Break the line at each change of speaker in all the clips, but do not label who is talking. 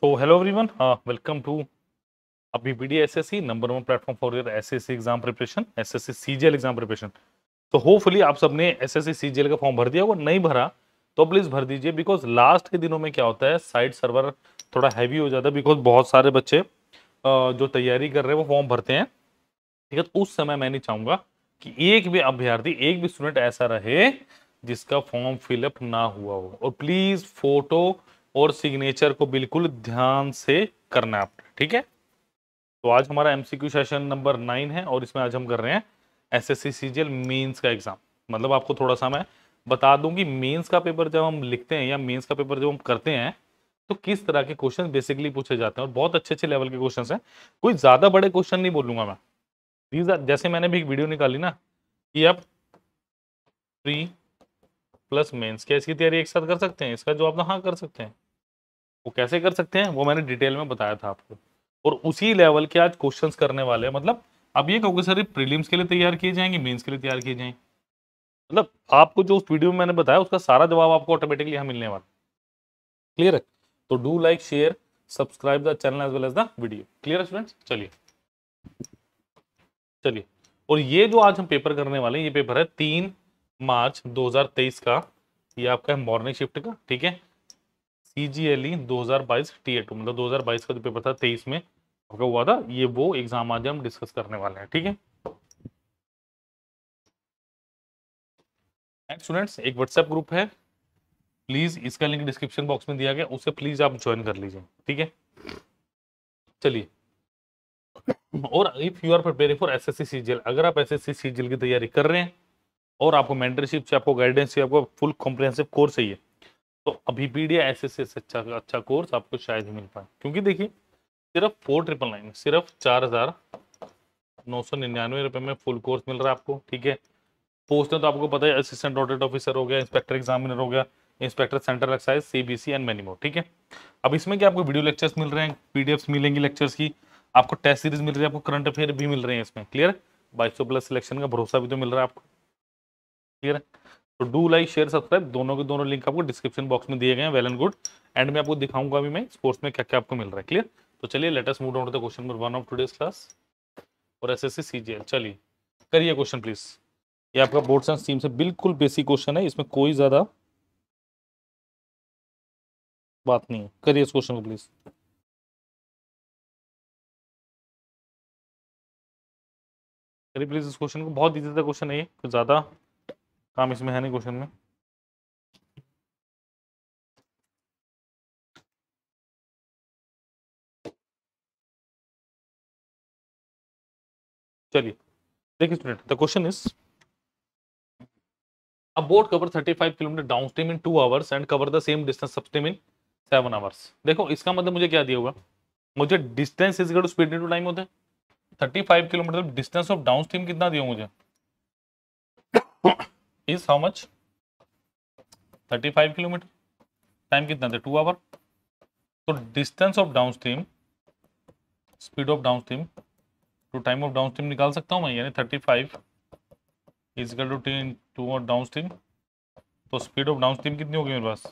So hello everyone, welcome to BPD SSC number one platform for your SSC exam preparation, SSC CGL exam preparation. तो hopefully आप सबने SSC CGL का form भर दिया होगा, नहीं भरा तो प्लीज भर दीजिए। बिकॉज लास्ट के दिनों में क्या होता है, साइट सर्वर थोड़ा हैवी हो जाता है। बिकॉज बहुत सारे बच्चे जो तैयारी कर रहे हैं वो फॉर्म भरते हैं, ठीक है। तो उस समय मैं नहीं चाहूंगा कि एक भी अभ्यर्थी, एक भी स्टूडेंट ऐसा रहे जिसका फॉर्म फिलअप ना हुआ हो। और प्लीज फोटो और सिग्नेचर को बिल्कुल ध्यान से करना है आपने, ठीक है। तो आज हमारा एमसीक्यू सेशन नंबर 9 है और इसमें आज हम कर रहे हैं एसएससी सीजीएल मेंस का एग्जाम। मतलब आपको थोड़ा सा मैं बता दूं कि मेंस का पेपर जब हम लिखते हैं या मेंस का पेपर जब हम करते हैं तो किस तरह के क्वेश्चन बेसिकली पूछे जाते हैं, और बहुत अच्छे अच्छे लेवल के क्वेश्चन हैं। कोई ज्यादा बड़े क्वेश्चन नहीं बोलूंगा मैं। जैसे मैंने भी एक वीडियो निकाली ना कि आप प्री प्लस मेंस क्या इसकी तैयारी एक साथ कर सकते हैं, इसका जवाब हाँ कर सकते हैं। वो कैसे कर सकते हैं वो मैंने डिटेल में बताया था आपको, और उसी लेवल के आज क्वेश्चंस करने वाले हैं। मतलब अब ये कहोगे सर प्रीलिम्स के लिए तैयार किए जाएंगे, मेंस के लिए तैयार किए जाएंगे। मतलब आपको जो उस वीडियो में मैंने बताया उसका सारा जवाब आपको ऑटोमेटिकली यहाँ मिलने वाला। क्लियर है? तो do like share subscribe the channel as well as the video. Clear है स्टूडेंट्स? चलिए चलिए। और ये जो आज हम पेपर करने वाले हैं, ये पेपर है 3 मार्च 2023 का। ये आपका है मॉर्निंग शिफ्ट का, ठीक है। CGLE 2022 T2, मतलब 2022 का जो पेपर था 23 में आपका हुआ था, ये वो एग्जाम आज हम डिस्कस करने वाले हैं, ठीक है। एंड स्टूडेंट्स, एक व्हाट्सएप ग्रुप है, प्लीज इसका लिंक डिस्क्रिप्शन बॉक्स में दिया गया, उसे प्लीज आप ज्वाइन कर लीजिए, ठीक है। चलिए। और if you are preparing for SSC CGL, अगर आप एसएससी सीजीएल की तैयारी कर रहे हैं और आपको मेंटरशिप चाहिए, आपको गाइडेंस चाहिए, आपको फुल कॉम्प्रिहेंसिव कोर्स चाहिए, तो अभी पीडिया एसएससी से अच्छा कोर्स आपको शायद ही मिल पाए। क्योंकि देखिए सिर्फ 4999, सिर्फ 4999 रुपए में फुल कोर्स मिल रहा है आपको, ठीक है। पोस्ट तो आपको पता है, असिस्टेंट ऑडिट ऑफिसर हो गया, इंस्पेक्टर एग्जामिनर हो गया, inspector central excise, CBC and many more, ठीक है। अब इसमें क्या आपको वीडियो लेक्चर्स मिल रहे हैं, पीडीएफ्स मिलेंगी लेक्चर्स की, आपको टेस्ट सीरीज मिल रही है, आपको करंट अफेयर भी मिल रहे हैं इसमें। क्लियर? 2200 प्लस सिलेक्शन का भरोसा भी तो मिल रहा है आपको। क्लियर है? तो डू लाइक शेयर सब्सक्राइब, दोनों के दोनों लिंक आपको डिस्क्रिप्शन बॉक्स में दिए गए हैं। Well and good. एंड में आपको दिखाऊंगा अभी मैं स्पोर्ट्स में क्या क्या आपको मिल रहा है। क्लियर? तो चलिए let us move on to the question number 1 of today's class और एसएससी सीजीएल। चलिए करिए क्वेश्चन प्लीज। ये आपका बोर्ड साइंस टीम से बिल्कुल बेसिक क्वेश्चन है, इसमें कोई ज्यादा बात नहीं है। करिए इस क्वेश्चन को प्लीज। करिए प्लीज इस क्वेश्चन को, बहुत इजी सा क्वेश्चन है ये, कुछ ज्यादा काम इसमें है नहीं क्वेश्चन में। चलिए देखिए student, the question is a boat cover 35 kilometre downstream in 2 hours and cover the same distance upstream in 7 hours। देखो इसका मतलब मुझे क्या दिया होगा, मुझे distance is equal to speed into time होता है। 35 किलोमीटर डिस्टेंस ऑफ डाउनस्ट्रीम कितना दिया मुझे, is how much, 35 kilometre, time कितना था 2 आवर। तो distance of downstream, speed of downstream to time of downstream निकाल सकता हूं मैं, यानी 35 इज इक्वल टू डाउनस्ट्रीम। तो स्पीड ऑफ डाउनस्ट्रीम कितनी होगी मेरे पास,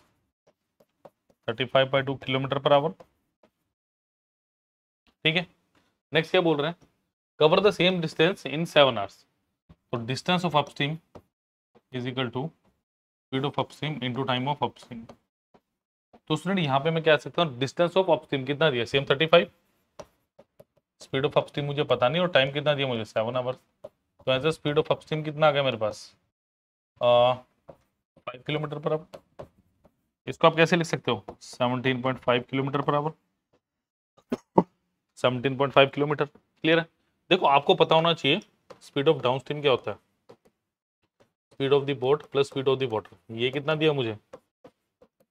35/2 किलोमीटर पर आवर, ठीक है। नेक्स्ट क्या बोल रहे हैं, cover the same distance in 7 hours। तो distance of upstream is equal to speed of upstream into time of upstream. तो स्टूडेंट यहाँ पे मैं क्या सकता हूँ, डिस्टेंस ऑफ अपस्ट्रीम कितना दिया, सेम 35, स्पीड ऑफ अपस्ट्रीम मुझे पता नहीं, और टाइम कितना दिया मुझे 7 आवर्स। तो एज स्पीड ऑफ अपस्ट्रीम कितना आ गया मेरे पास, 5 किलोमीटर पर आवर। इसको आप कैसे लिख सकते हो, 17.5 kilometre per hour, 17.5 kilometre. Clear है? देखो आपको पता होना चाहिए स्पीड ऑफ डाउनस्ट्रीम क्या होता है, speed of the boat plus speed of the water. ये कितना दिया मुझे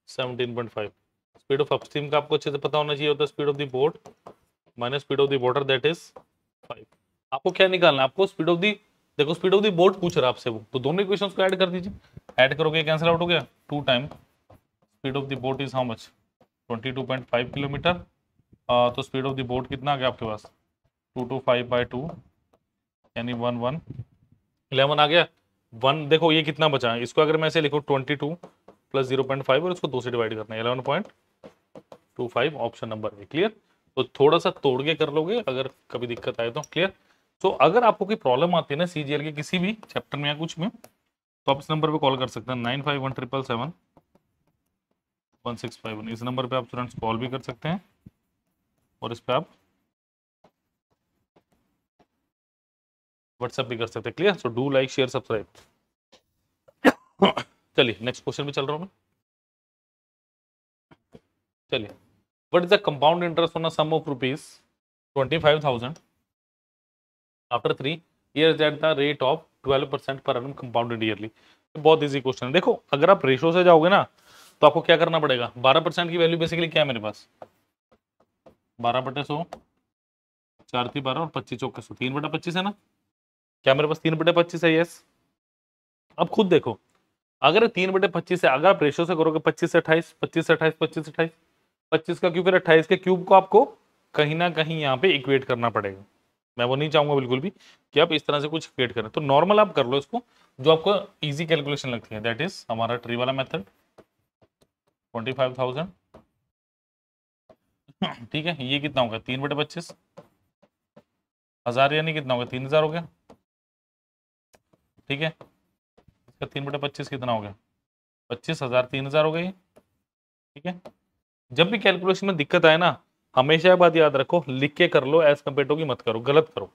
17.5। स्पीड ऑफ अपस्ट्रीम का आपको अच्छे से पता होना चाहिए, होता है speed of the boat minus speed of the water, that is 5। आपको क्या निकालना है, आपको स्पीड ऑफ द, देखो स्पीड ऑफ द बोट पूछ रहा है आपसे वो, तो दोनों इक्वेशंस को ऐड कर दीजिए। ऐड करोगे कैंसिल आउट हो गया, 2 time speed of the boat is how much, 22.5 kilometre. तो स्पीड ऑफ द बोट कितना आ गया आपके पास, 225/2 यानी 11 आ गया। 1 देखो ये कितना बचा है, इसको अगर मैं ऐसे लिखूँ 22 प्लस 0.5 और इसको 2 से डिवाइड करना है, 11.5 25 ऑप्शन नंबर ए। क्लियर? तो थोड़ा सा तोड़ के कर लोगे अगर कभी दिक्कत आए तो। क्लियर? तो अगर आपको कोई प्रॉब्लम आती है ना सीजीएल के किसी भी चैप्टर में या कुछ में, तो आप इस नंबर पे कॉल कर सकते हैं 9517771651। इस नंबर पे आप स्टूडेंट्स कॉल भी कर सकते हैं और इस पे आप व्हाट्सएप भी कर सकते हैं। Clear? So do like share subscribe. चलिए नेक्स्ट क्वेश्चन पे चल रहा हूं मैं। चलिए, what is the compound interest on a sum of ₹25,000 after 3 years at the rate of 12% per annum compounded yearly? बहुत इजी क्वेश्चन है। देखो अगर आप रेशो से जाओगे ना तो आपको क्या करना पड़ेगा, 12% की वैल्यू बेसिकली क्या है मेरे पास, 12/100, 4×3 = 12 और 25×4 3/25 है ना। क्या मेरे पास 3/25 है? यस। अब खुद देखो, अगर 3/25 है, अगर आप रेशो से करोगे 25 से 28, 25 से 28, 25 से 28, 25 का क्यूब फिर 28 के क्यूब को आपको कहीं ना कहीं यहाँ पे इक्वेट करना पड़ेगा। मैं वो नहीं चाहूंगा बिल्कुल भी कि आप इस तरह से कुछ इक्वेट करें, तो नॉर्मल आप कर लो इसको जो आपको इजी कैलकुलेशन लगती है, दैट इज हमारा ट्री वाला मेथड 25,000। ठीक है, ये कितना होगा 3/25, 1000 यानी कितना होगा 3000 हो गया। ठीक है, इसका 3/25 कितना हो गया 25,000, 3000 हो गई। ठीक है, जब भी कैलकुलेशन में दिक्कत आए ना हमेशा ये बात याद रखो, लिख के कर लो, एज कम्पेयर टू की मत करो, गलत करो।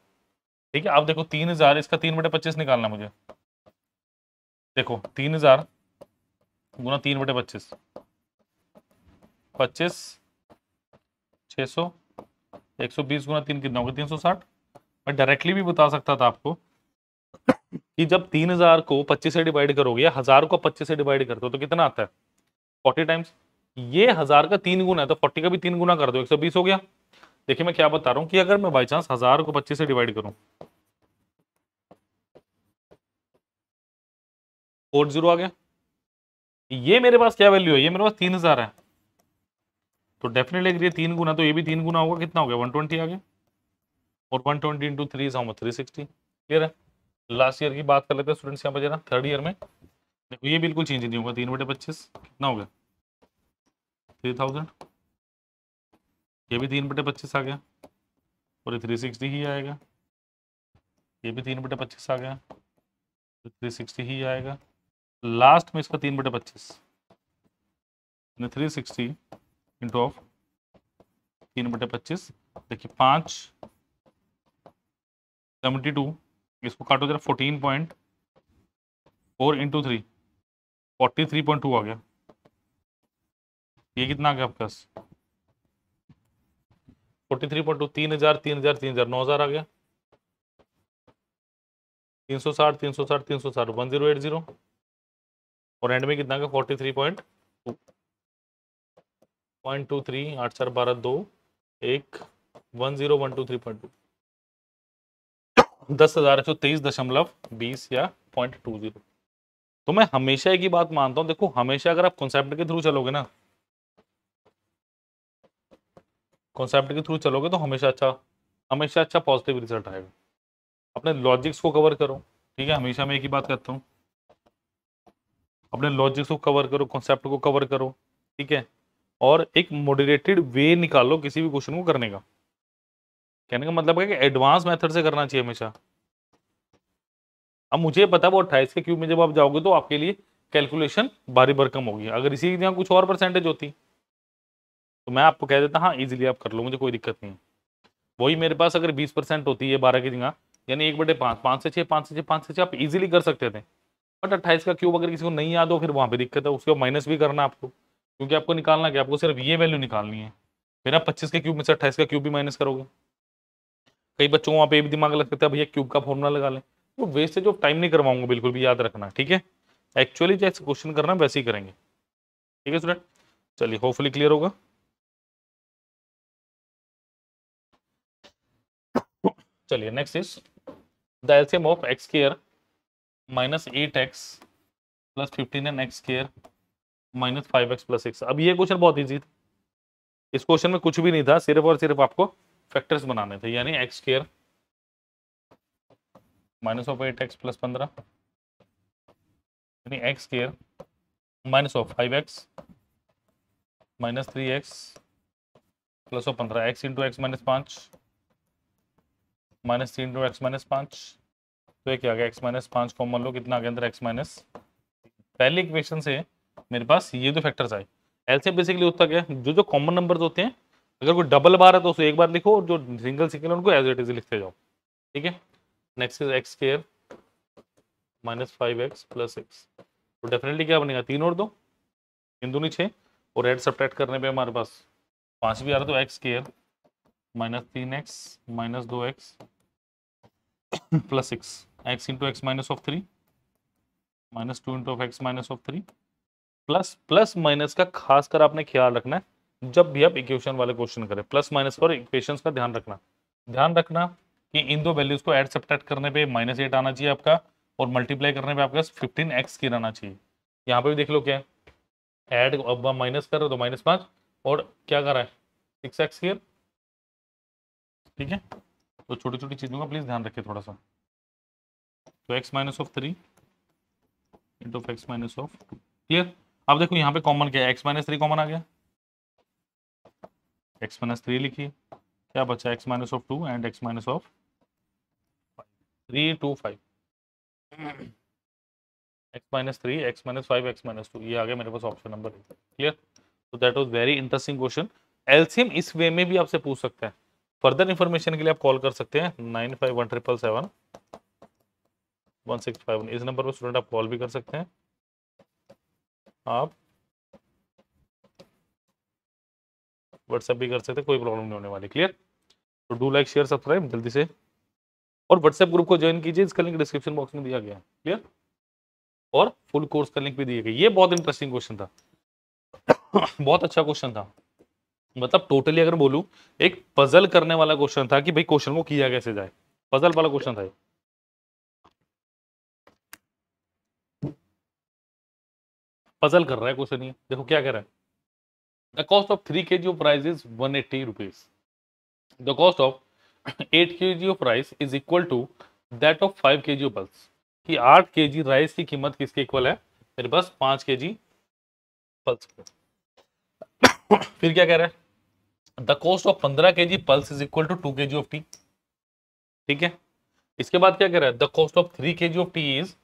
ठीक है, आप देखो 3000, इसका 3/25 निकालना मुझे। देखो 3000 गुना 3/25, 25, 600, 120 गुना 3 कितना होगा 360। मैं डायरेक्टली भी बता सकता था आपको कि जब 3000 को 25 से डिवाइड करोगे या 1000 को 25 से डिवाइड करते हो तो कितना आता है 40 टाइम्स। ये 1000 का 3 गुना है तो 40 का भी 3 गुना कर दो, 120 हो गया। देखिए मैं क्या बता रहा हूं कि अगर मैं बाई चांस 1000 को 25 से डिवाइड करूं, 40 आ गया। ये मेरे पास क्या वैल्यू है, ये मेरे पास 3000 है, तो डेफिनेटली अगर ये 3 गुना तो ये भी 3 गुना होगा, कितना हो गया 120 आ गया। और 120 into 3 is how much 360। Clear है? लास्ट ईयर की बात कर लेते हैं स्टूडेंट्स यहाँ पर जरा, थर्ड ईयर में देखो ये बिल्कुल चेंज नहीं होगा, 3/25 कितना हो गया 3000, ये भी 3/25 आ गया और ये 360 ही आएगा, ये भी 3/25 आ गया तो 360 ही आएगा। लास्ट में इसका 3/25 360 इंटू ऑफ 3/25, देखिए 572, इसको काटो जरा 14.4 इंटू 3 43.2 आ गया। ये कितना आ गया आपके पास 43.2, 3000 3000 3000 9000 आ गया, 360 360 360 1080 और एंड में कितना आ गया 43.2 0.23 8 4 12 2 1 10123.2 10,123.20 या 0.20। तो मैं हमेशा एक ही बात मानता हूं, देखो हमेशा अगर आप कॉन्सेप्ट के थ्रू चलोगे ना, कॉन्सेप्ट के थ्रू चलोगे तो हमेशा अच्छा पॉजिटिव रिजल्ट आएगा। अपने लॉजिक्स को कवर करो। ठीक है, हमेशा मैं एक ही बात कहता हूँ, अपने लॉजिक्स को कवर करो, कॉन्सेप्ट को कवर करो। ठीक है, और एक मॉडरेटेड वे निकालो किसी भी क्वेश्चन को करने का। कहने का मतलब है कि एडवांस मेथड से करना चाहिए हमेशा। अब मुझे पता है वो 28 के क्यूब में जब आप जाओगे तो आपके लिए कैलकुलेशन भारी भरकम होगी, अगर इसी की जगह कुछ और परसेंटेज होती तो मैं आपको कह देता हाँ इजीली आप कर लो, मुझे कोई दिक्कत नहीं है। वही मेरे पास अगर 20% होती है 12 की जगह, यानी 1/5, 5 से 6, 5 से 6, 5 से 6 आप इजीली कर सकते थे। बट 28 का क्यूब अगर किसी को नहीं याद हो फिर वहां पे दिक्कत है, उसको माइनस भी करना आपको, क्योंकि आपको निकालना क्या, आपको सिर्फ ये वैल्यू निकालनी है। फिर आप 25 के क्यूब में से 28 का क्यूब भी माइनस करोगे। कई बच्चों को वहां पे भी दिमाग लग सकता है भैया क्यूब का फॉर्मूला लगा लें, तो वेस्टेज ऑफ टाइम नहीं करवाऊंगा बिल्कुल भी, याद रखना। ठीक है, एक्चुअली जैसे क्वेश्चन करना वैसे ही करेंगे। ठीक है स्टूडेंट, चलिए होपफुली क्लियर होगा। चलिए next is the LCM of x square -8x + 15 x square -5x + 6। अब ये क्वेश्चन बहुत इजी था, इस क्वेश्चन में कुछ भी नहीं था, सिर्फ और सिर्फ आपको फैक्टर्स बनाने थे, यानी एक्स स्क्वायर -8x + 15 यानी x square -5x -3x plus of 15 x into x minus 5 minus 3 into x minus 5। तो ये क्या आ गया, एक्स माइनस 5 कॉमन लो, कितना आ गया अंदर एक्स माइनस। पहले इक्वेशन से मेरे पास ये दो फैक्टर्स आए। एलसीएम बेसिकली होता क्या है, जो जो कॉमन नंबर्स होते हैं अगर कोई डबल बार है तो उसे एक बार लिखो, और जो सिंगल सिंगल उनको एज इट इज लिखते जाओ। ठीक है, next is x square minus 5x plus x. तो डेफिनेटली क्या बनेगा, 3 और 2, 3 दूनी 6, और ऐड सब्ट्रैक्ट करने पे हमारे पास 5 भी आ रहा, तो x square minus 3x minus 2x plus 6 x into x minus of 3 minus 2 into of x minus of 3। Plus plus minus का खासकर आपने ख्याल रखना है जब भी आप इक्वेशन वाले क्वेश्चन करें, प्लस माइनस और इक्वेशंस का ध्यान रखना कि इन दो वैल्यूज को ऐड सब्ट्रैक्ट करने पे -8 आना चाहिए आपका, और मल्टीप्लाई करने पे आपका 15x की रहना चाहिए। यहाँ पे भी देख लो क्या है, ऐड अब माइनस कर रहे हो तो -5, और क्या कर रहा है 6x की। ठीक है, तो छोटी छोटी चीजों का प्लीज ध्यान रखिए थोड़ा सा। तो x minus of 3 into x minus of 2, clear. अब देखो यहाँ पे कॉमन क्या है, x माइनस 3 कॉमन आ गया, x माइनस 3 लिखिए, क्या बचा x minus of 2 and x minus of 3 2 5, x minus 3 x minus 5 x minus 2, ये आ गया मेरे पास ऑप्शन नंबर। क्लियर, तो that was very interesting question. LCM इस वे में भी आपसे पूछ सकता है। फर्दर इंफॉर्मेशन के लिए आप कॉल कर सकते हैं 9517771651, इस नंबर पर स्टूडेंट आप कॉल भी कर सकते हैं, आप व्हाट्सएप भी कर सकते हैं, कोई प्रॉब्लम नहीं होने वाली। क्लियर, तो डू लाइक शेयर सब्सक्राइब जल्दी से, और व्हाट्सएप ग्रुप को ज्वाइन कीजिए, इसका लिंक डिस्क्रिप्शन बॉक्स में दिया गया है। क्लियर, और फुल कोर्स का लिंक भी दिया गया। ये बहुत इंटरेस्टिंग क्वेश्चन था बहुत अच्छा क्वेश्चन था, मतलब टोटली अगर बोलूं एक पजल करने वाला क्वेश्चन था कि भाई क्वेश्चन को किया कैसे जाए, पजल वाला क्वेश्चन था। पजल कर रहा है क्वेश्चन, ये देखो क्या कह रहा है, the cost of 3 kg of rice is 180 rupees, the cost of 8 kg of rice is equal to that of 5 kg of pulse, कि 8 kg राइस की कीमत किसके इक्वल है, मेरे पास 5 kg पल्स। फिर क्या कह रहा है, the cost of 15 kg pulse is equal to 2 kg of tea. ठीक है, इसके बाद क्या कह रहा है, the cost of 3 kg of tea is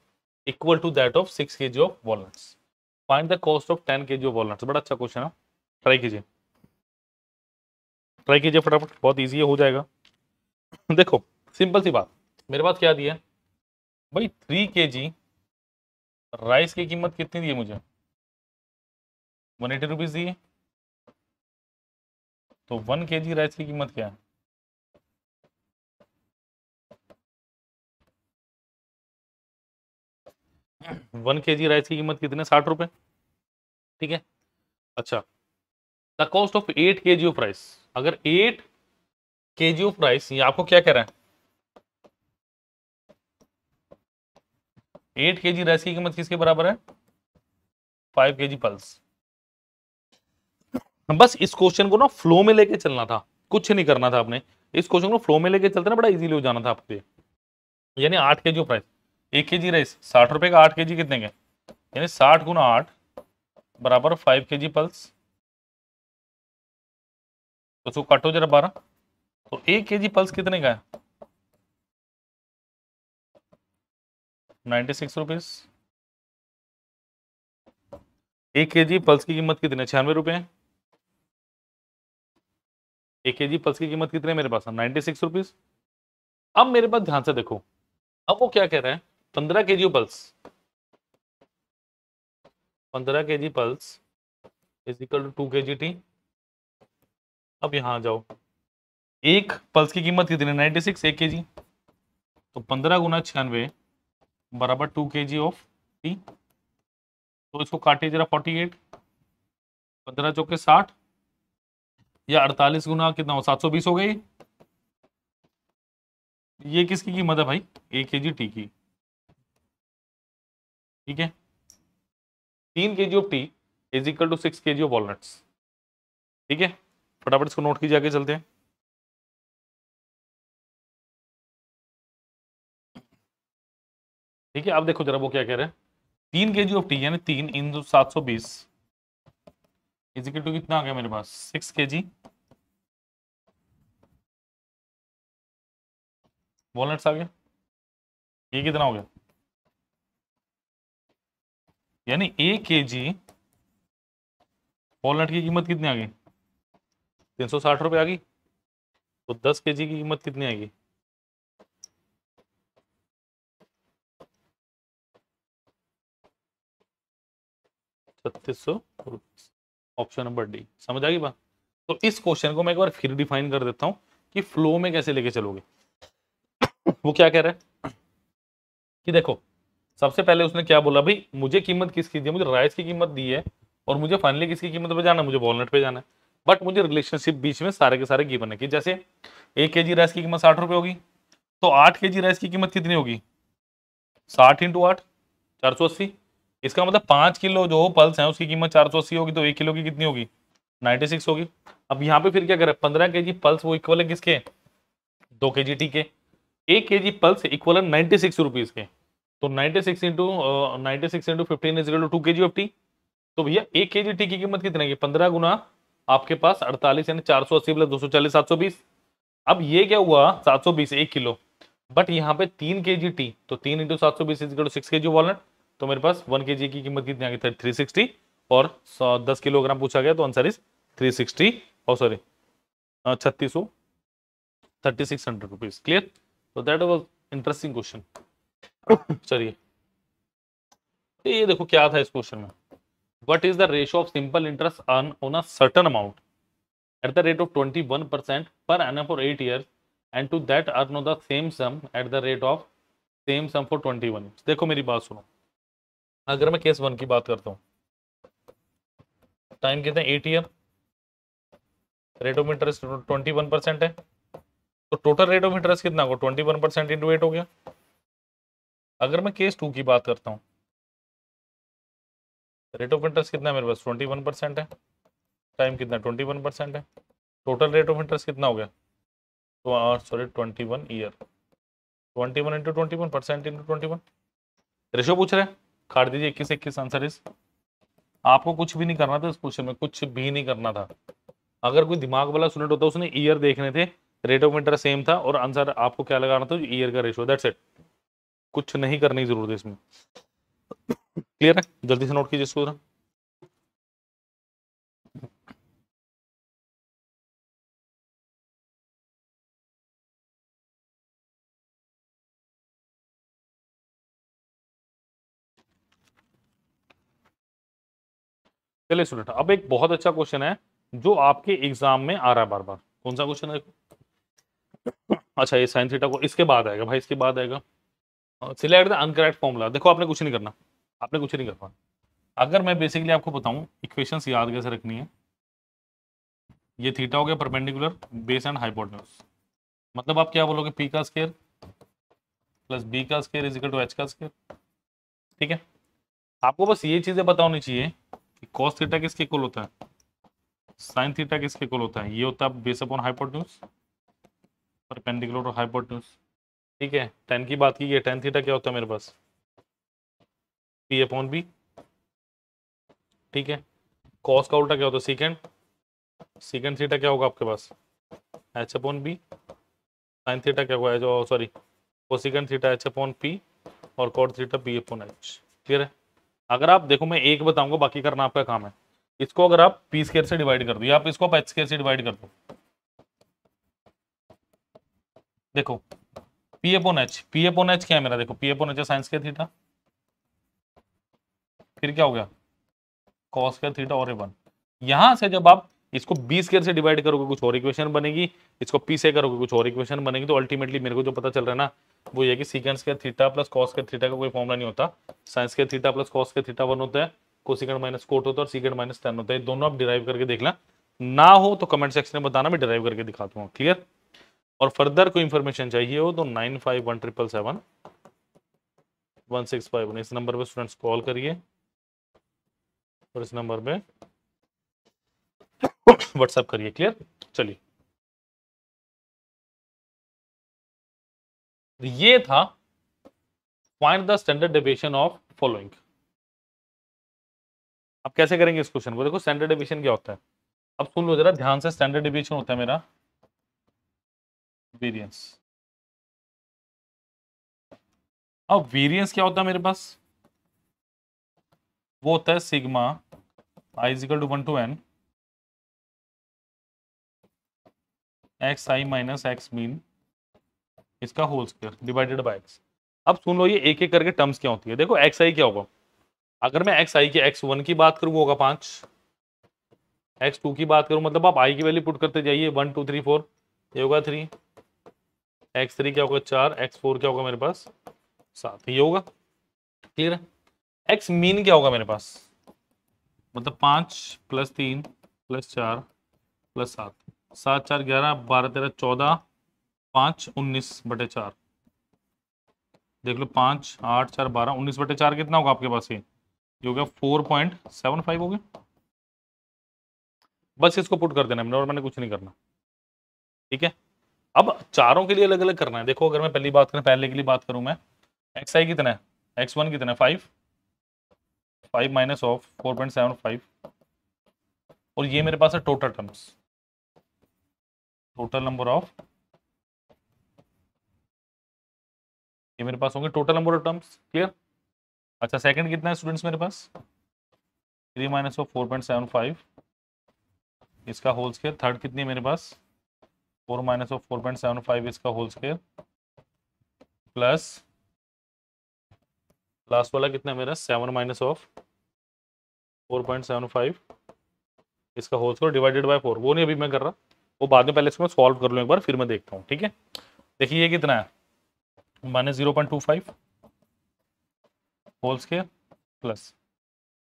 equal to that of 6 kg of walnuts, find the cost of 10 kg of walnuts. बड़ा अच्छा क्वेश्चन है, ट्राई कीजिए फटाफट, बहुत इजी हो जाएगा। देखो सिंपल सी बात, मेरे पास क्या दिया है भाई, 3 kg राइस की कीमत कितनी दी है मुझे, 180 रुपीज दी है, तो 1 kg राइस की कीमत क्या है, वन kg राइस की कीमत कितने, 60 रुपए। ठीक है, अच्छा, the cost of 8 kg of rice, अगर 8 kg ऑफ राइस, ये आपको क्या कह रहा है, 8 kg राइस की कीमत किसके बराबर है, 5 kg पल्स। बस इस क्वेश्चन को ना फ्लो में लेके चलना था, कुछ नहीं करना था आपने, इस क्वेश्चन को फ्लो में लेके चलते ना बड़ा इजीली हो जाना था आपके। यानी 8 kg of rice, 1 kg rice 60 रुपए का, 8 kg कितने के, यानी 60 गुना 8 बराबर 5 kg पल्स, तो उसको काटो जरा 12, तो 1 kg पल्स कितने का है, 96 रुपीज। 1 kg पल्स की कीमत कितनी है, 96 रुपए है। 1 kg पल्स की कीमत कितनी है मेरे पास, 96 रुपीज। अब मेरे पास ध्यान से देखो, अब वो क्या कह रहा है, 15 kg pulse, 15 kg pulse is equal to 2 kg tea. अब यहां आ जाओ, एक पल्स की कीमत कितनी है, 96, 1 kg, तो 15 गुना 96 बराबर 2 kg ऑफ टी। तो इसको काटिए जरा, 48, 15 चौके 60, या 48 गुना कितना हो, 720 हो गई। ये किसकी कीमत है भाई, 1 kg टी की। ठीक है, 3 kg of tea is equal to 6 kg of walnuts. ठीक है, फटाफट इसको नोट कीजिए, आगे चलते हैं। ठीक है, अब देखो जरा वो क्या कह रहे हैं, 3 kg ऑफ टी यानी 3 इन 720 इज इक्वल टू कितना आ गया मेरे पास, 6 kg वॉलनट्स आ गया, ये कितना हो गया, यानी 1 kg वॉलनट की कीमत कितनी आ गई, 360 रुपये आ गई। तो 10 kg की कीमत कितनी आएगी, 3600 रुपीज। Option number D. समझ आ गई बात। तो इस क्वेश्चन को मैं एक बार फिर डिफाइन कर देता हूं कि फ्लो में कैसे लेके चलोगे। वो क्या कह रहा है कि देखो, सबसे पहले उसने क्या बोला, भाई मुझे कीमत किसकी दी है, मुझे राइस की कीमत दी है और मुझे फाइनली किसकी कीमत पे जाना है, मुझे वॉलनट पे जाना है। बट मुझे रिलेशनशिप बीच में सारे के सारे गिवन है कि जैसे 1 kg राइस की कीमत 60 रुपए होगी, तो 8 kg राइस की कीमत कितनी होगी, 60 × 8 480। इसका मतलब 5 किलो जो पल्स है उसकी कीमत 480 होगी, तो 1 किलो की कितनी होगी, 96 होगी। अब यहाँ पे फिर क्या करे, 15 kg पल्स वो इक्वल है किसके, 2 kg टी के। 1 kg पल्स इक्वल है 96 रुपीज के। तो 96 into 15 is equal to 2 kg of tea. तो भैया 1 kg टी की कीमत कितनी है, 15 गुना आपके पास 48, यानी 480 प्लस 240 720। अब ये क्या हुआ, 720 1 किलो, बट यहाँ पे 3 kg टी, तो 3 into 720 is equal to 6 kg walnut. तो मेरे पास 1 kg की कीमत कितनी आ गई, 360, और 10 किलोग्राम पूछा गया तो आंसर इज 360, और सॉरी 3600 3600 रुपीज। क्लियर। तो दैट वाज इंटरेस्टिंग क्वेश्चन। चलिए, ये देखो क्या था इस क्वेश्चन में, what is the ratio of simple interest earn on a certain amount at the rate of 21% per annum for 8 years and to that earn the same sum at the rate of same sum for 21 years। देखो मेरी बात सुनो, अगर मैं case 1 की बात करता हूँ, टाइम कितना 8 ईयर, रेट ऑफ इंटरेस्ट 21% है, तो टोटल रेट ऑफ इंटरेस्ट कितना होगा, 21% इंटू 8 हो गया। अगर मैं केस 2 की बात करता हूँ, रेट ऑफ इंटरेस्ट कितना है मेरे पास, 21% है, टाइम कितना 21% है, टोटल रेट ऑफ इंटरेस्ट कितना हो गया, तो sorry 21 year, 21 into 21% into 21। Ratio पूछ रहे हैं, काट दीजिए 21 21, आंसर इज, आपको कुछ भी नहीं करना था इस क्वेश्चन में, कुछ भी नहीं करना था। अगर कोई दिमाग वाला स्टूडेंट होता उसने ईयर देखने थे, रेट ऑफ इंटरेस्ट सेम था, और आंसर आपको क्या लगाना था, ईयर का रेशो, दैट्स इट। कुछ नहीं करने की जरूरत है इसमें। क्लियर है, जल्दी से नोट कीजिए इसको जरा। चलिए स्टूडेंट, अब एक बहुत अच्छा क्वेश्चन है जो आपके एग्जाम में आ रहा है बार बार। कौन सा क्वेश्चन है, अच्छा ये साइन थीटा को इसके बाद आएगा भाई, इसके बाद आएगा सिलेक्ट द अनकरेक्ट फॉर्मूला। देखो आपने कुछ नहीं करना, आपने कुछ नहीं करना। अगर मैं बेसिकली आपको बताऊं, इक्वेशंस याद कैसे रखनी है, ये थीटा हो गया परपेंडिकुलर, बेस एंड हाइपोटेन्यूज, मतलब आप क्या बोलोगे, पी का स्क्वायर प्लस बी का square is equal to H का स्क्वायर। ठीक है, आपको बस ये चीजें पता होनी चाहिए कि कॉस थीटा किसके इक्वल होता है, साइन थीटा किसके इक्वल होता है, ये होता है base upon hypotenuse, perpendicular to hypotenuse. ठीक है, टेन की बात की है, टेन थीटा क्या होता है मेरे पास, पी अपॉन बी। ठीक है, कॉस का उल्टा क्या होता है, सीकेंड, सीकेंड थीटा क्या होगा आपके पास, H upon B. Sine theta क्या होगा, जो sorry cosecant theta H upon P, और cot theta P upon H. Clear है। अगर आप देखो, मैं एक बताऊंगा, बाकी करना आपका काम है। इसको अगर आप पी स्क्वायर से डिवाइड कर दो, या आप इसको एच स्क्वायर से डिवाइड कर दो, देखो P upon H, P upon H क्या है मेरा, देखो पी अपॉन एच है साइन स्क्वायर थीटा, फिर क्या हो गया कॉस स्क्वायर थीटा और वन। यहां से जब आप इसको बी स्क्वायर से डिवाइड करोगे कुछ और इक्वेशन बनेगी, इसको पी से करोगे कुछ और इक्वेशन बनेगी। तो अल्टीमेटली मेरे को जो पता चल रहा है ना, वो ये कि secant square theta plus cos square theta का कोई फॉर्मूला नहीं होता, sine square theta plus cos square theta 1 होता है, कोसिकेंड माइनस कोट होता है, और सीकेंड माइनस टेन होता है। दोनों आप डिराइव करके देख लेना, ना हो तो कमेंट सेक्शन में बताना, मैं डिराइव करके दिखाता हूँ। क्लियर। और फर्दर कोई इंफॉर्मेशन चाहिए हो तो 9517771651 इस नंबर पे स्टूडेंट्स कॉल करिए, और इस नंबर पे व्हाट्सएप करिए। क्लियर। चलिए, ये था find the standard deviation of following. अब कैसे करेंगे इस क्वेश्चन को, देखो स्टैंडर्ड डेविएशन क्या होता है, अब सुन लो जरा ध्यान से। स्टैंडर्ड डेविएशन होता है मेरा वेरिएंस, अब वेरिएंस क्या होता है मेरे पास, वो होता है sigma i equal to 1 to n X I minus X mean इसका whole square divided by X. अब सुन लो ये एक एक करके टर्म्स क्या होती है। देखो एक्स आई क्या होगा, अगर मैं एक्स आई की x1 की बात करूं वो होगा 5, x2 की बात करूं मतलब आप i की वैल्यू पुट करते जाइए 1 2 3 4, ये होगा 3, x3 क्या होगा 4, x4 क्या होगा मेरे पास 7, ये होगा। क्लियर है। एक्स मीन क्या होगा मेरे पास, मतलब 5 प्लस 3 प्लस 4 प्लस 7, 7 4 11 12 13 14 5 19/4, देख लो 5 8 4 12 19/4 कितना होगा आपके पास, ये हो गया 4.75 हो गया। बस इसको पुट कर देना है और मैंने कुछ नहीं करना। ठीक है, अब चारों के लिए अलग अलग करना है। देखो अगर मैं पहली बात करूं, पहले के लिए बात करूं मैं, एक्स आई कितना है, x1 कितना है 5, 5 माइनस ऑफ 4.75, और ये मेरे पास है total terms, total number of, ये मेरे पास होंगे total number of terms. Clear. अच्छा सेकंड कितना है स्टूडेंट्स मेरे पास, 3 माइनस ऑफ 4.75 इसका होल स्क्वायर। थर्ड कितनी है मेरे पास, 4 माइनस ऑफ 4.75 इसका होल स्क्वायर, प्लस लास्ट वाला कितना है मेरा 7 माइनस ऑफ 4.75 इसका होल स्क्वायर डिवाइडेड बाय 4। वो नहीं अभी मैं कर रहा, वो बाद में, पहले इसको मैं सॉल्व कर लूँ एक बार फिर मैं देखता हूँ। ठीक है, देखिए ये कितना है माइनस 0.25 होल स्क्वायर, प्लस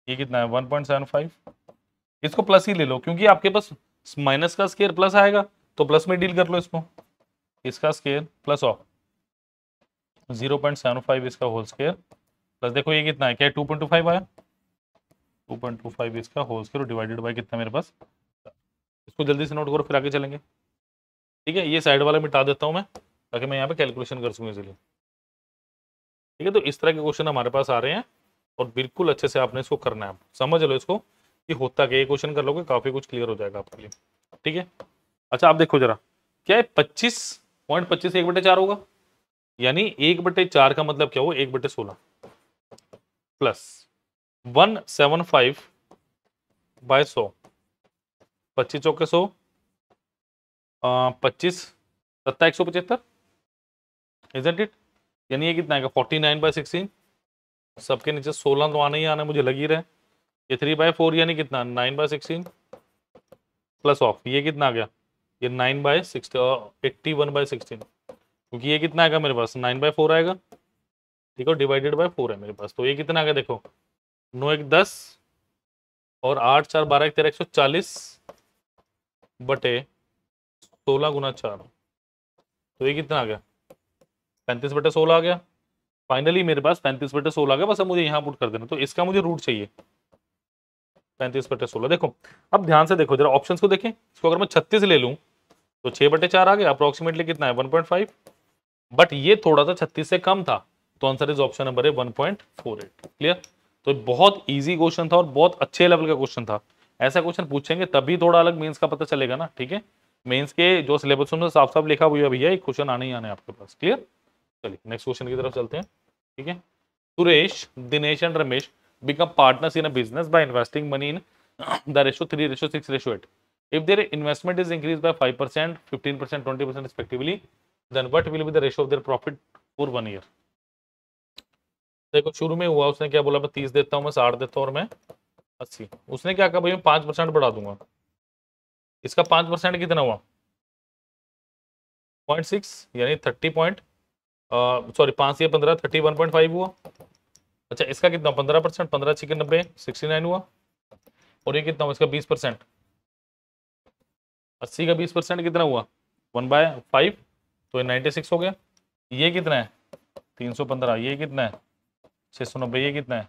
ये कितना है 1.75, इसको प्लस ही ले लो क्योंकि आपके पास माइनस का स्क्वायर प्लस आएगा तो प्लस में डील कर लो इसको, इसका स्क्वायर प्लस ऑफ 0.75 इसका होल स्क्वायर, प्लस देखो ये कितना है, क्या 2.25 आया, 2.25 इसका होल स्क्वायर डिवाइडेड बाय कितना मेरे पास, इसको जल्दी से नोट करो फिर आगे चलेंगे। ठीक है, ये साइड वाला मिटा देता हूं मैं ताकि मैं यहाँ पे कैलकुलेशन कर सकूँ इजीली। ठीक है, तो इस तरह के क्वेश्चन हमारे पास आ रहे हैं और बिल्कुल अच्छे से आपने इसको करना है, समझ लो इसको कि होता क्या, ये क्वेश्चन कर लोगे काफी कुछ क्लियर हो जाएगा आपके लिए। ठीक है, अच्छा आप देखो जरा, क्या है 25.25 1/4 होगा, यानी 1/4 का मतलब क्या हो 1/16 प्लस 175/100, 25 चौके 100, 25 सत्ता 175, इजंट इट, यानी ये कितना आएगा 49/16, सबके नीचे 16 तो आना ही आना मुझे लग ही रहा है, ये 3/4 यानी कितना 9/16 प्लस ऑफ ये कितना आ गया, ये 9/16 81/16, क्योंकि ये कितना आएगा मेरे पास 9/4 आएगा। ठीक है, डिवाइडेड बाय 4 है मेरे पास, तो ये कितना आ गया देखो 9 1 10 और 8 4 12 1 13 140 बटे 16 गुना 4, तो ये कितना आ गया 35/16 आ गया। फाइनली मेरे पास 35/16 आ गया, बस अब मुझे यहाँ पुट कर देना, तो इसका मुझे रूट चाहिए 35/16। देखो अब ध्यान से देखो जरा ऑप्शंस को देखें, इसको अगर मैं 36 ले लूं तो 6/4 आ गया, अप्रोक्सीमेटली कितना है 1.5, बट ये थोड़ा सा 36 से कम था, तो आंसर इज ऑप्शन नंबर है 1.48। क्लियर, तो बहुत इजी क्वेश्चन था और बहुत अच्छे लेवल का क्वेश्चन था। ऐसा क्वेश्चन पूछेंगे तभी थोड़ा अलग मेंस का पता चलेगा ना। ठीक है, मेंस के जो सिलेबस में साफ साफ लिखा हुआ है भैया एक क्वेश्चन आने ही आने आपके पास। क्लियर, चलिए नेक्स्ट क्वेश्चन की तरफ चलते हैं। ठीक है, Suresh, Dinesh and Ramesh become partners in a business by investing money in the ratio 3:6:8. If their investment is increased by 5%, 15%, 20% respectively, then what will be the ratio of their profit for 1 year? देखो शुरू में हुआ उसने क्या बोला, मैं 30 देता हूँ, मैं 60 देता हूँ और मैं 80। उसने क्या कहा भाई मैं 5% बढ़ा दूंगा, इसका 5% कितना हुआ 0.6 यानी 5 या 15 31.5 हुआ। अच्छा इसका कितना 15%, 15 6 90 69 हुआ, और ये कितना हुआ इसका 20%, 80 का 20% कितना हुआ 1/5, तो ये 96 हो गया। ये कितना है 315, ये कितना है 690, ये कितना है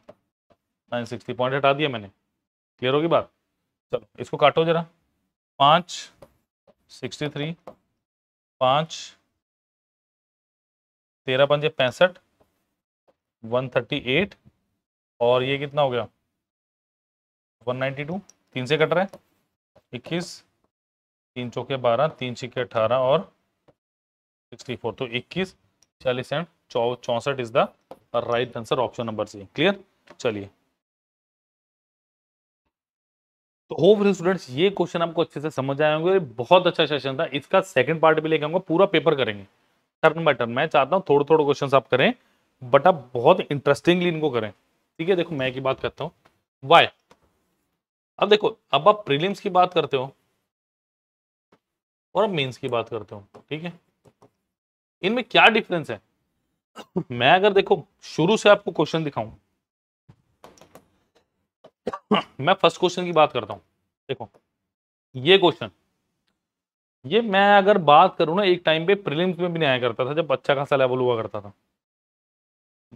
960, पॉइंट हटा दिया मैंने। क्लियर होगी बात, चलो इसको काटो जरा, 5 63 5 13 5 65 138, और ये कितना हो गया 192, 3 से कट रहा है 21, 3 चौके 12, 3 छिके 18 और 64, तो 21 40 and 64 is the right answer option number C. Clear? चलिए, तो होप स्टूडेंट्स ये क्वेश्चन आपको अच्छे से समझ आए होंगे। बहुत अच्छा सेशन था, इसका सेकंड पार्ट भी लेके आऊंगा, पूरा पेपर करेंगे टर्न बाय टर्न। मैं चाहता हूँ थोड़े थोड़े क्वेश्चन आप करें, बट आप बहुत इंटरेस्टिंगली इनको करें। ठीक है, देखो मैं की बात करता हूँ, वाई। अब देखो, अब आप प्रीलिम्स की बात करते हो और अब मेंस की बात करते हो, ठीक है, इनमें क्या डिफरेंस है? मैं अगर देखो शुरू से आपको क्वेश्चन दिखाऊं, मैं फर्स्ट क्वेश्चन की बात करता हूं। देखो ये क्वेश्चन, ये मैं अगर बात करूं ना, एक टाइम पे प्रीलिम्स में भी नहीं आया करता था, जब अच्छा खासा लेवल हुआ करता था।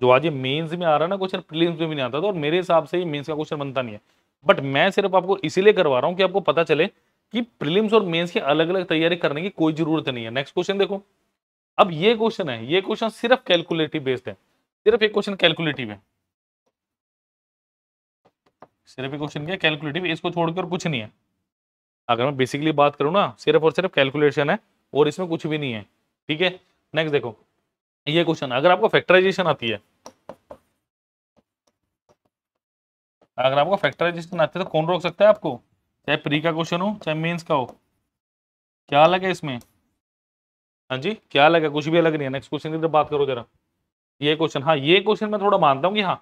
जो आज ये मेंस में आ रहा है ना क्वेश्चन, प्रीलिम्स में भी नहीं आता था, और मेरे हिसाब से ये मेंस का क्वेश्चन बनता नहीं है। बट मैं सिर्फ आपको इसीलिए करवा रहा हूं कि आपको पता चले कि प्रीलिम्स और मेंस की अलग अलग तैयारी करने की कोई जरूरत नहीं है। नेक्स्ट क्वेश्चन देखो, अब ये क्वेश्चन है, ये क्वेश्चन सिर्फ कैलकुलेटिव बेस्ड है, सिर्फ एक क्वेश्चन कैलकुलेटिव है, सिर्फ एक क्वेश्चन क्या कैलकुलेटिव, इसको छोड़कर कुछ नहीं है। अगर मैं बेसिकली बात करूं ना, सिर्फ और सिर्फ कैलकुलेशन है और इसमें कुछ भी नहीं है। ठीक है, नेक्स्ट देखो ये क्वेश्चन, अगर आपको फैक्टराइजेशन आती है, अगर आपको फैक्टराइजेशन आती है तो कौन रोक सकता है आपको? चाहे प्री का क्वेश्चन हो चाहे मेंस का हो, क्या अलग है इसमें? हाँ जी, क्या अलग है? कुछ भी अलग नहीं है। नेक्स्ट क्वेश्चन की तरफ बात करो जरा, ये क्वेश्चन, हाँ ये क्वेश्चन मैं थोड़ा मानता हूँ कि हाँ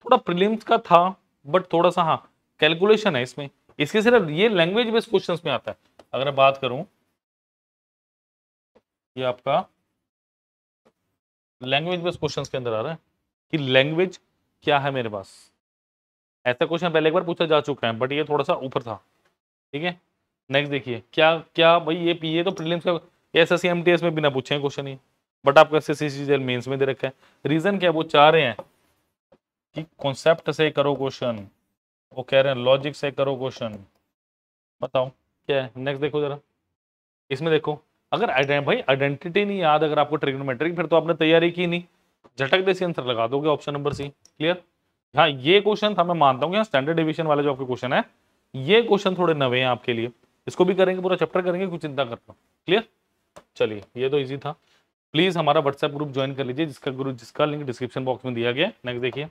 थोड़ा प्रीलिम्स का था, बट थोड़ा सा हाँ कैलकुलेशन है इसमें, इसके सिर्फ ये लैंग्वेज बेस्ड क्वेश्चंस में आता है। अगर मैं बात करूं, ये आपका लैंग्वेज बेस्ड क्वेश्चंस के अंदर आ रहा है कि लैंग्वेज क्या है मेरे पास। ऐसा क्वेश्चन पहले एक बार पूछा जा चुका है, बट ये थोड़ा सा ऊपर था। ठीक है, नेक्स्ट देखिए, क्या क्या भाई, ये तो प्रीलिम्स का, एसएससी एमटीएस में भी ना पूछे क्वेश्चन ही, बट आपको एसएससी मेंस में दे रखा है। रीजन क्या है? वो चाह रहे हैं कि कॉन्सेप्ट से करो क्वेश्चन, वो कह रहे हैं लॉजिक से करो क्वेश्चन। बताओ क्या है? नेक्स्ट देखो जरा, इसमें देखो, अगर भाई आइडेंटिटी नहीं याद अगर आपको ट्रिग्नोमेट्रिक, फिर तो आपने तैयारी की नहीं, झटक देसी आंसर लगा दोगे ऑप्शन नंबर सी। क्लियर? हाँ ये क्वेश्चन था, मैं मानता हूँ स्टैंडर्ड डिवीजन वाले जो आपके क्वेश्चन है, ये क्वेश्चन थोड़े नवे हैं आपके लिए, इसको भी करेंगे, पूरा चैप्टर करेंगे, कुछ चिंता करना। क्लियर? चलिए, ये तो इजी था। प्लीज हमारा व्हाट्सएप ग्रुप ज्वाइन कर लीजिए, जिसका लिंक डिस्क्रिप्शन बॉक्स में दिया गया है। नेक्स्ट देखिए,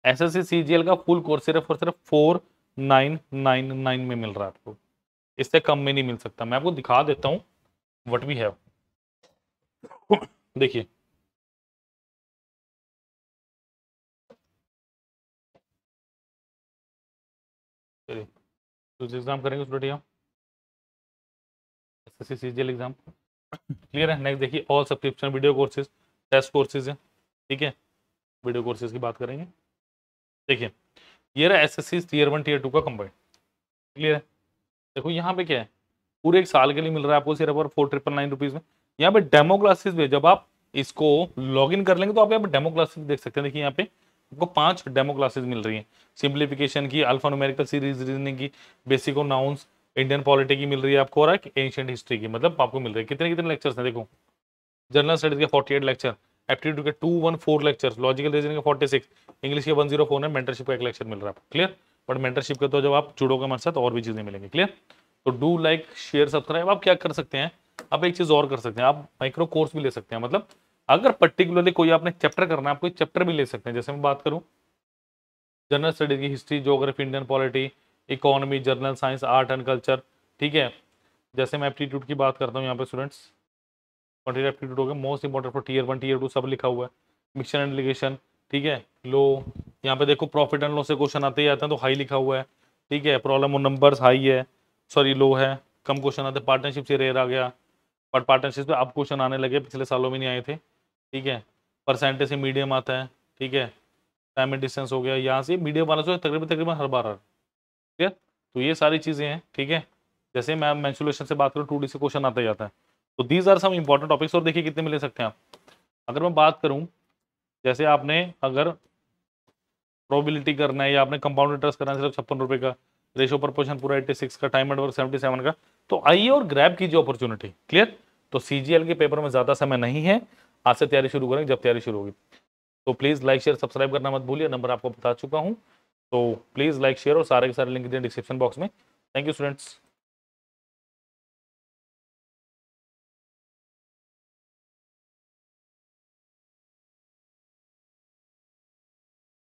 एसएससी सीजीएल का फुल कोर्स सिर्फ और सिर्फ 4999 में मिल रहा है आपको, इससे कम में नहीं मिल सकता। मैं आपको दिखा देता हूं व्हाट वी हैव। देखिए, चलिए तो एग्जाम करेंगे student, SSC CGL exam. Clear है? नेक्स्ट देखिए, all subscription video courses test courses है। ठीक है, वीडियो कोर्सेज की बात करेंगे। देखिए, ये रहा एसएससी टीयर 1 टीयर 2 का कंबाइंड। क्लियर है? देखो यहाँ पे क्या है, पूरे एक साल के लिए मिल रहा है आपको सिर्फ और 4999 रुपीज में। यहाँ पे डेमो क्लासेस भी, जब आप इसको लॉग इन कर लेंगे तो आप यहाँ पे डेमो क्लासेस देख सकते हैं। देखिए यहाँ पे आपको 5 डेमो क्लासेस मिल रही हैं, सिंप्लीफिकेशन की, अल्फा न्यूमेरिकल सीरीज, रीजनिंग की, basic of nouns, Indian polity की मिल रही है आपको, और एंशिएंट हिस्ट्री की, मतलब आपको मिल रही है। कितने कितने लेक्चर्स हैं देखो, जनरल स्टडीज के 48 लेक्चर, एप्टीट्यूड के 214 लेक्चर्स, लॉजिकल रीजनिंग के 46, इंग्लिश के 104 है, मेंटरशिप का एक लेक्चर मिल रहा है। क्लियर? बट मेंटरशिप के तो जब आप जुड़ोगे हमारे साथ और भी चीजें मिलेंगी। क्लियर? तो डू लाइक शेयर सब्सक्राइब। आप क्या कर सकते हैं, आप एक चीज और कर सकते हैं, आप माइक्रो कोर्स भी ले सकते हैं। मतलब अगर पर्टिकुलरली कोई आपने चैप्टर करना है, आप कोई चैप्टर भी ले सकते हैं। जैसे मैं बात करूं जनरल स्टडीज की, history, geography, Indian polity, economy, journal science, art and culture. ठीक है, जैसे मैं एप्टीट्यूड की बात करता हूँ, यहाँ पे स्टूडेंट्स क्वांटिटेटिव एप्टीट्यूड हो गया, most important for tier 1 tier 2 सब लिखा हुआ है, मिक्सचर एंड लिगेशन। ठीक है, लो, यहाँ पे देखो प्रॉफिट एंड लॉस से क्वेश्चन आते ही आते हैं तो हाई लिखा हुआ है। ठीक है, प्रॉब्लम और नंबर्स हाई है, सॉरी लो है, कम क्वेश्चन आते, पार्टनरशिप से रेयर आ गया, बट पार्टनरशिप पे अब क्वेश्चन आने लगे, पिछले सालों में नहीं आए थे। ठीक है, परसेंटेज से मीडियम आता है। ठीक है, टाइम एंड डिस्टेंस हो गया, यहाँ से मीडियम वाला जो तकरीबन तकरीबन हर बार आ रहा है। ठीक है, तो ये सारी चीज़ें हैं। ठीक है, जैसे मैं मेंसुरेशन से बात करूँ, 2D से क्वेश्चन आता ही आता है। तो these are some important topics. और देखिए कितने में ले सकते हैं आप। अगर मैं बात करूं, जैसे आपने अगर प्रोबेबिलिटी करना है या आपने कंपाउंड इंटरेस्ट करना है सिर्फ 56 रुपए का, रेशो प्रपोर्शन पूरा 86 का, टाइम एंड वर्क 77 का, तो आइए और ग्रैब कीजिए अपॉर्चुनिटी। क्लियर? तो सीजीएल के पेपर में ज्यादा समय नहीं है, आज से तैयारी शुरू करेंगे जब तैयारी शुरू होगी। तो प्लीज लाइक शेयर सब्सक्राइब करना मत भूलिए, नंबर आपको बता चुका हूं, तो प्लीज लाइक शेयर और सारे के सारे लिंक डिस्क्रिप्शन बॉक्स में। Thank you students.